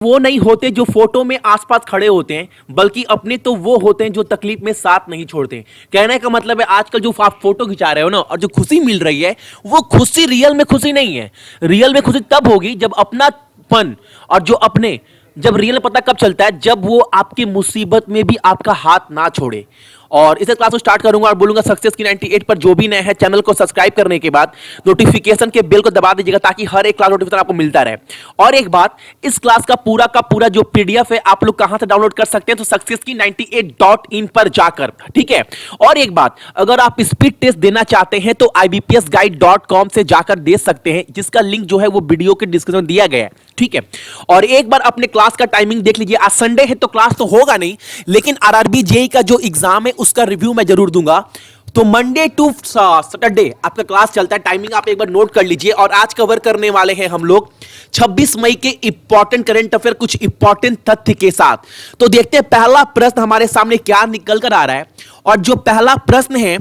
वो नहीं होते जो फोटो में आसपास खड़े होते हैं, बल्कि अपने तो वो होते हैं जो तकलीफ में साथ नहीं छोड़ते। कहने का मतलब है आजकल जो आप फोटो खिंचा रहे हो ना और जो खुशी मिल रही है, वो खुशी रियल में खुशी नहीं है। रियल में खुशी तब होगी जब अपनापन और जो अपने, जब रियल में पता कब चलता है, जब वो आपकी मुसीबत में भी आपका हाथ ना छोड़े। और इसे क्लास को स्टार्ट करूंगा और बोलूंगा सक्सेस की 98 पर जो भी नए हैं चैनल को सब्सक्राइब करने के बाद नोटिफिकेशन के बेल को दबा दीजिएगा ताकि हर एक क्लास नोटिफिकेशन आपको मिलता रहे। और एक बात, इस क्लास का पूरा जो पीडीएफ है आप लोग कहां से डाउनलोड कर सकते हैं, तो सक्सेस की 98.in पर जाकर, ठीक है। और एक बात, अगर आप स्पीड टेस्ट देना चाहते हैं तो ibpsguide.com से जाकर दे सकते हैं, जिसका लिंक जो है वो वीडियो के डिस्क्रिप्शन में दिया गया है, ठीक है। और एक बार अपने क्लास का टाइमिंग देख लीजिए। आज संडे है तो क्लास तो होगा नहीं, लेकिन आरआरबी जेई का जो एग्जाम है उसका रिव्यू मैं जरूर दूंगा। तो मंडे टू सैटरडे आपका क्लास चलता है। टाइमिंग आप एक बार नोट कर लीजिए। और आज कवर करने वाले हैं हम लोग 26 मई के इंपॉर्टेंट करंट अफेयर, कुछ इंपॉर्टेंट तथ्य के साथ। तो देखते हैं पहला प्रश्न हमारे सामने क्या निकल कर आ रहा है। और जो पहला प्रश्न है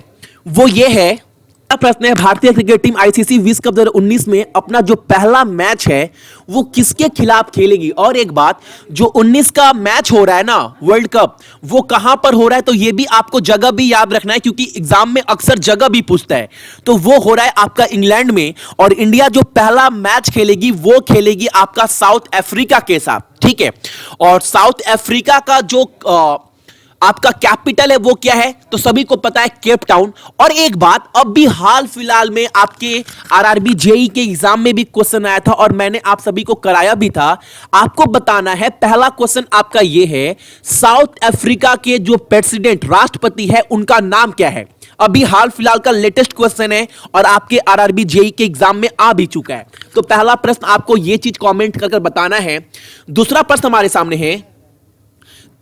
वो ये है, प्रश्न है, भारतीय क्रिकेट टीम आईसीसी विश्व कप 2019 में अपना जो पहला मैच है वो किसके खिलाफ खेलेगी। और एक बात, जो 19 का मैच हो रहा है ना वर्ल्ड कप, वो कहां पर हो रहा है, तो ये भी आपको जगह भी याद रखना है, क्योंकि एग्जाम में अक्सर जगह भी पूछता है। तो वो हो रहा है आपका इंग्लैंड में। और इंडिया जो पहला मैच खेलेगी वो खेलेगी आपका साउथ अफ्रीका के साथ, ठीक है। और साउथ अफ्रीका का जो आपका कैपिटल है वो क्या है, तो सभी को पता है केप टाउन। और एक बात, अब भी हाल फिलहाल में आपके आरआरबी जेई के एग्जाम में भी क्वेश्चन आया था और मैंने आप सभी को कराया भी था। आपको बताना है, पहला क्वेश्चन आपका ये है, साउथ अफ्रीका के जो प्रेसिडेंट राष्ट्रपति है उनका नाम क्या है। अभी हाल फिलहाल का लेटेस्ट क्वेश्चन है और आपके आरआरबी जेई के एग्जाम में आ भी चुका है। तो पहला प्रश्न आपको यह चीज कॉमेंट कर बताना है। दूसरा प्रश्न हमारे सामने है,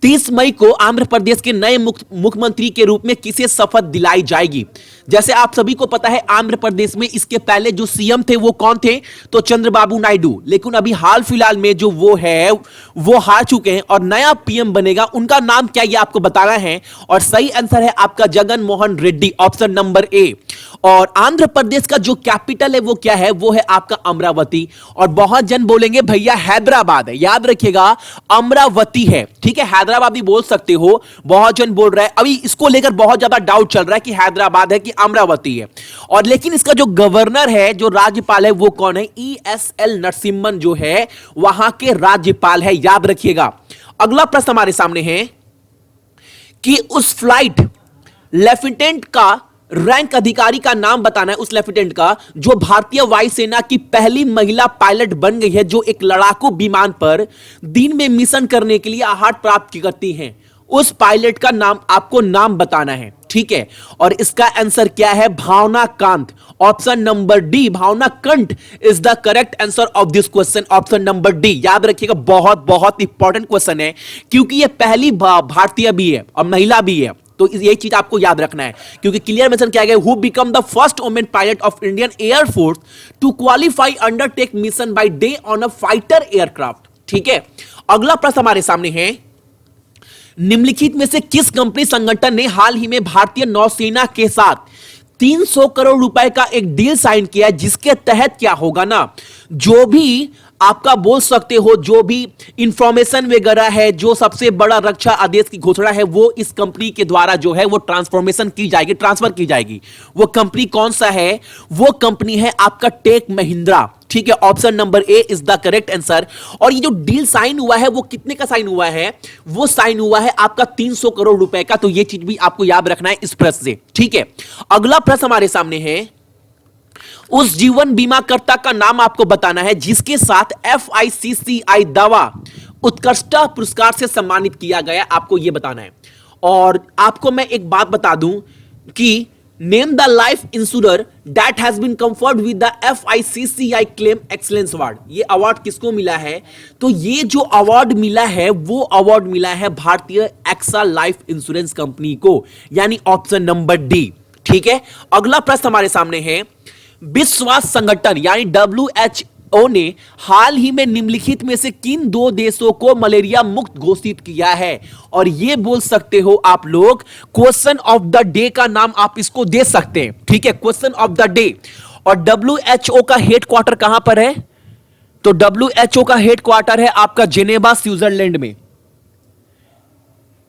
30 मई को आंध्र प्रदेश के नए मुख्यमंत्री के रूप में किसे शपथ दिलाई जाएगी। जैसे आप सभी को पता है आंध्र प्रदेश में इसके पहले जो सीएम थे वो कौन थे, तो चंद्रबाबू नायडू। लेकिन अभी हाल फिलहाल में जो वो है वो हार चुके हैं और नया पीएम बनेगा, उनका नाम क्या ये आपको बताना है। और सही आंसर है आपका Jagan Mohan Reddy, option number A. और आंध्र प्रदेश का जो कैपिटल है वो क्या है, वो है आपका अमरावती। और बहुत जन बोलेंगे भैया हैदराबाद है, याद रखिएगा अमरावती है, ठीक है। हैदराबाद भी बोल सकते हो, बहुत जन बोल रहा है। अभी इसको लेकर बहुत ज्यादा डाउट चल रहा है कि हैदराबाद है कि अमरावती है। और लेकिन इसका जो गवर्नर है, जो राज्यपाल है, वो कौन है, ESL नरसिम्हन जो है वहां के राज्यपाल है, याद रखिएगा। अगला प्रश्न हमारे सामने है कि उस फ्लाइट लेफ्टिनेंट का रैंक अधिकारी का नाम बताना है, उस लेफ्टिनेंट का जो भारतीय वायुसेना की पहली महिला पायलट बन गई है, जो एक लड़ाकू विमान पर दिन में मिशन करने के लिए आहार प्राप्त करती हैं। उस पायलट का नाम आपको नाम बताना है, ठीक है। और इसका आंसर क्या है, भावना कांत, ऑप्शन नंबर डी, भावना कंठ is the correct answer of this question, option number D. याद रखिएगा, बहुत बहुत इंपॉर्टेंट क्वेश्चन है, क्योंकि यह पहली भारतीय भी है और महिला भी है। तो ये चीज आपको याद रखना है, क्योंकि क्लियर मेंशन किया गया, who become the first women pilot of Indian air force to qualify undertake mission by day on a fighter aircraft, ठीक है। अगला प्रश्न हमारे सामने है, निम्नलिखित में से किस कंपनी संगठन ने हाल ही में भारतीय नौसेना के साथ 300 करोड़ रुपए का एक डील साइन किया, जिसके तहत क्या होगा ना, जो भी आपका बोल सकते हो, जो भी इंफॉर्मेशन वगैरह है, जो सबसे बड़ा रक्षा आदेश की घोषणा है, वो इस कंपनी के द्वारा जो है वो ट्रांसफॉर्मेशन की जाएगी, ट्रांसफर की जाएगी। वो कंपनी कौन सा है, वो कंपनी है आपका टेक महिंद्रा, ठीक है। Option number A is the correct answer. और ये जो डील साइन हुआ है वो कितने का साइन हुआ है, वो साइन हुआ है आपका 300 करोड़ रुपए का। तो ये चीज भी आपको याद रखना है इस प्रश्न से, ठीक है। अगला प्रश्न हमारे सामने है, उस जीवन बीमाकर्ता का नाम आपको बताना है जिसके साथ FICCI दवा उत्कृष्टता पुरस्कार से सम्मानित किया गया, आपको यह बताना है। और आपको मैं एक बात बता दूं कि name the life insurer that has been conferred with the FICCI claim excellence award. ये अवार्ड किसको मिला है, तो ये जो अवार्ड मिला है वो अवार्ड मिला है भारतीय एक्सा लाइफ इंश्योरेंस कंपनी को, यानी ऑप्शन नंबर डी, ठीक है। अगला प्रश्न हमारे सामने है, विश्व स्वास्थ्य संगठन यानी WHO ने हाल ही में निम्नलिखित में से किन दो देशों को मलेरिया मुक्त घोषित किया है। और यह बोल सकते हो आप लोग, क्वेश्चन ऑफ द डे का नाम आप इसको दे सकते हैं, ठीक है, क्वेश्चन ऑफ द डे। और WHO का हेडक्वार्टर कहां पर है, तो WHO का हेडक्वार्टर है आपका जेनेवा स्विट्जरलैंड में,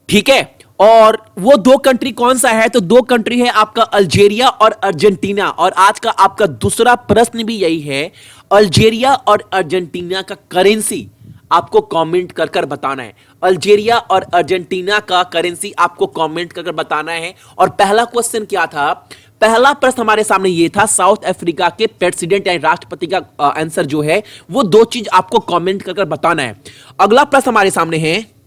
ठीक है। और वो दो कंट्री कौन सा है, तो दो कंट्री है आपका अल्जीरिया और अर्जेंटीना। और आज का आपका दूसरा प्रश्न भी यही है, अल्जीरिया और अर्जेंटीना का करेंसी आपको कमेंट कर कर बताना है। अल्जीरिया और अर्जेंटीना का करेंसी आपको कमेंट कर कर बताना है। और पहला क्वेश्चन क्या था, पहला प्रश्न हमारे सामने ये था, साउथ अफ्रीका के प्रेसिडेंट या राष्ट्रपति का आंसर जो है वो दो चीज आपको कमेंट कर कर बताना है। अगला प्रश्न हमारे सामने है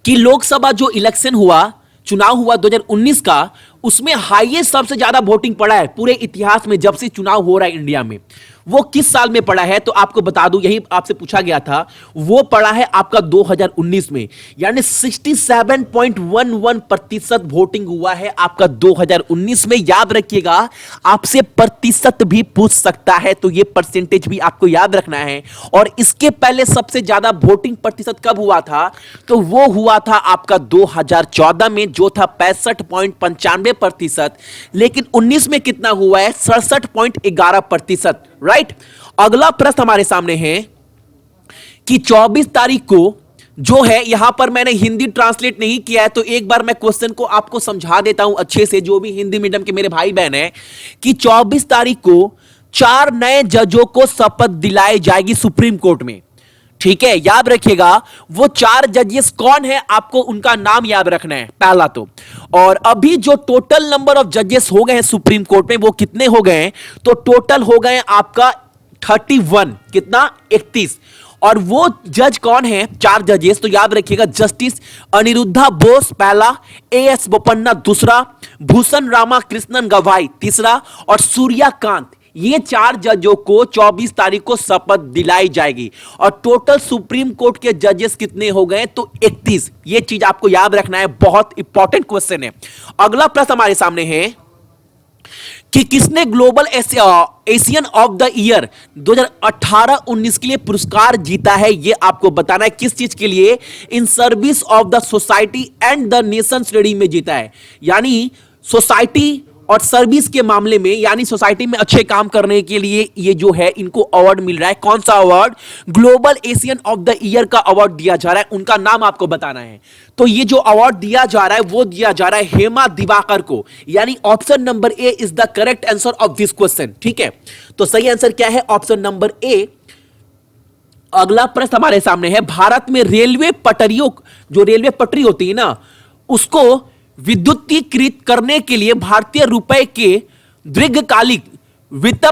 कि लोकसभा जो इलेक्शन हुआ, चुनाव हुआ 2019 का, उसमें हाईएस्ट सबसे ज्यादा वोटिंग पड़ा है पूरे इतिहास में जब से चुनाव हो रहा है इंडिया में, वो किस साल में पड़ा है, तो आपको बता दूं, यही आपसे पूछा गया था, वो पड़ा है आपका 2019 में। यानी 67.11% वोटिंग हुआ है आपका 2019 में। याद रखिएगा, आपसे प्रतिशत भी पूछ सकता है, तो ये परसेंटेज भी आपको याद रखना है। और इसके पहले सबसे ज्यादा वोटिंग प्रतिशत कब हुआ था, तो वो हुआ था आपका 2014 में, जो था 65.95%। लेकिन 19 में कितना हुआ है, 67.11%, राइट। अगला प्रश्न हमारे सामने है कि 24 तारीख को जो है, यहां पर मैंने हिंदी ट्रांसलेट नहीं किया है, तो एक बार मैं क्वेश्चन को आपको समझा देता हूं अच्छे से, जो भी हिंदी मीडियम के मेरे भाई बहन हैं, कि 24 तारीख को 4 नए जजों को शपथ दिलाई जाएगी सुप्रीम कोर्ट में, ठीक है। याद रखिएगा, वो 4 जजेस कौन है, आपको उनका नाम याद रखना है पहला तो। और अभी जो टोटल नंबर ऑफ जजेस हो गए हैं सुप्रीम कोर्ट में, वो कितने हो गए हैं, तो टोटल हो गए आपका 31, कितना, 31। और वो जज कौन है, 4 जजेस, तो याद रखिएगा, जस्टिस अनिरुद्धा बोस पहला, एएस बोपन्ना दूसरा, भूषण रामाकृष्णन गवाई तीसरा, और सूर्यकांत, ये 4 जजों को 24 तारीख को शपथ दिलाई जाएगी। और टोटल सुप्रीम कोर्ट के जजेस कितने हो गए, तो 31। ये चीज आपको याद रखना है, बहुत इंपॉर्टेंट क्वेश्चन है। अगला प्रश्न हमारे सामने है कि किसने global Asian of the year 2018-19 के लिए पुरस्कार जीता है, ये आपको बताना है। किस चीज के लिए, in service of the society and the nation श्रेणी में जीता है। यानी सोसाइटी और सर्विस के मामले में, यानी सोसाइटी में अच्छे काम करने के लिए ये जो है इनको अवार्ड मिल रहा है। कौन सा award, global Asian of the year का अवार्ड दिया जा रहा है, उनका नाम आपको बताना है। तो ये जो अवार्ड दिया जा रहा है वो दिया जा रहा है हेमा दिवाकर को। यानी option number A is the correct answer of this question, ठीक है। तो सही आंसर क्या है, ऑप्शन नंबर ए। अगला प्रश्न हमारे सामने है, भारत में रेलवे पटरियों, जो रेलवे पटरी होती है ना, उसको विद्युतीकृत करने के लिए भारतीय रुपए के दीर्घकालिक वित्त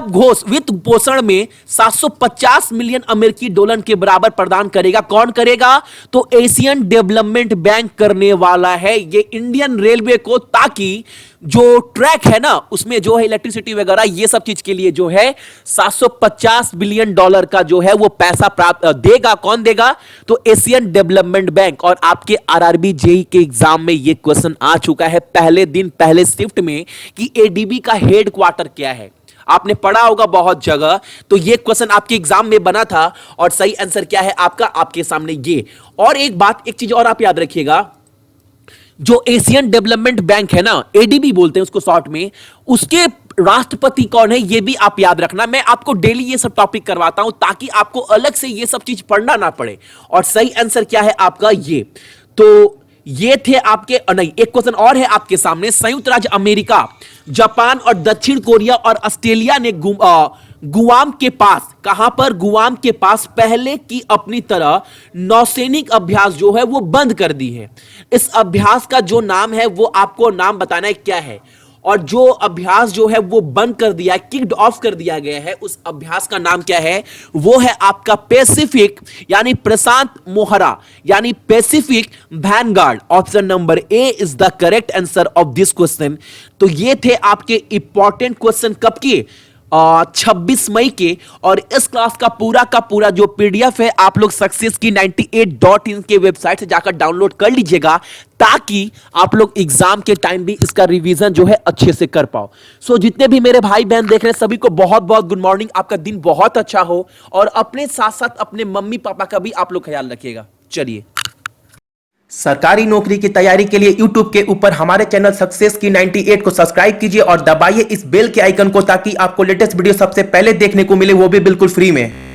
पोषण में 750 मिलियन अमेरिकी डॉलर के बराबर प्रदान करेगा। कौन करेगा, तो एशियन डेवलपमेंट बैंक करने वाला है ये इंडियन रेलवे को, ताकि जो ट्रैक है ना उसमें जो है इलेक्ट्रिसिटी वगैरह ये सब चीज के लिए जो है 750 बिलियन डॉलर का जो है वो पैसा प्राप्त देगा। कौन देगा, तो एशियन डेवलपमेंट बैंक। और आपके आरआरबी जेई के एग्जाम में ये क्वेश्चन आ चुका है पहले दिन पहले शिफ्ट में कि एडीबी का हेडक्वार्टर क्या है, आपने पढ़ा होगा बहुत जगह। तो ये क्वेश्चन आपके एग्जाम में बना था और सही आंसर क्या है आपका, आपके सामने ये। और एक बात, एक चीज और आप याद रखिएगा, जो एशियन डेवलपमेंट बैंक है ना, एडीबी बोलते हैं उसको शॉर्ट में, उसके राष्ट्रपति कौन है ये भी आप याद रखना। मैं आपको डेली ये सब टॉपिक करवाता हूं ताकि आपको अलग से ये सब चीज पढ़ना ना पड़े। और सही आंसर क्या है आपका, ये। तो ये थे आपके, नहीं, एक क्वेश्चन और है आपके सामने। संयुक्त राज्य अमेरिका, जापान और दक्षिण कोरिया और ऑस्ट्रेलिया ने गुआम के पास, कहां पर, गुआम के पास पहले की अपनी तरह नौसैनिक अभ्यास जो है वो बंद कर दी है। इस अभ्यास का जो नाम है वो आपको नाम बताना है क्या है। और जो अभ्यास जो है वो बंद कर दिया, किक्ड ऑफ कर दिया गया है, उस अभ्यास का नाम क्या है, वो है आपका पैसिफिक, यानी प्रशांत मोहरा, यानी Pacific Vanguard. Option number A is the correct answer of this question. तो ये थे आपके इंपॉर्टेंट क्वेश्चन कब के, 26 मई के। और इस क्लास का पूरा जो पीडीएफ है आप लोग सक्सेस की 98.in के वेबसाइट से जाकर डाउनलोड कर लीजिएगा, ताकि आप लोग एग्जाम के टाइम भी इसका रिवीजन जो है अच्छे से कर पाओ। सो जितने भी मेरे भाई बहन देख रहे हैं सभी को बहुत बहुत गुड मॉर्निंग, आपका दिन बहुत अच्छा हो। और अपने साथ साथ अपने मम्मी पापा का भी आप लोग ख्याल रखिएगा। चलिए, सरकारी नौकरी की तैयारी के लिए YouTube के ऊपर हमारे चैनल सक्सेस की 98 को सब्सक्राइब कीजिए और दबाइए इस बेल के आइकन को, ताकि आपको लेटेस्ट वीडियो सबसे पहले देखने को मिले, वो भी बिल्कुल फ्री में।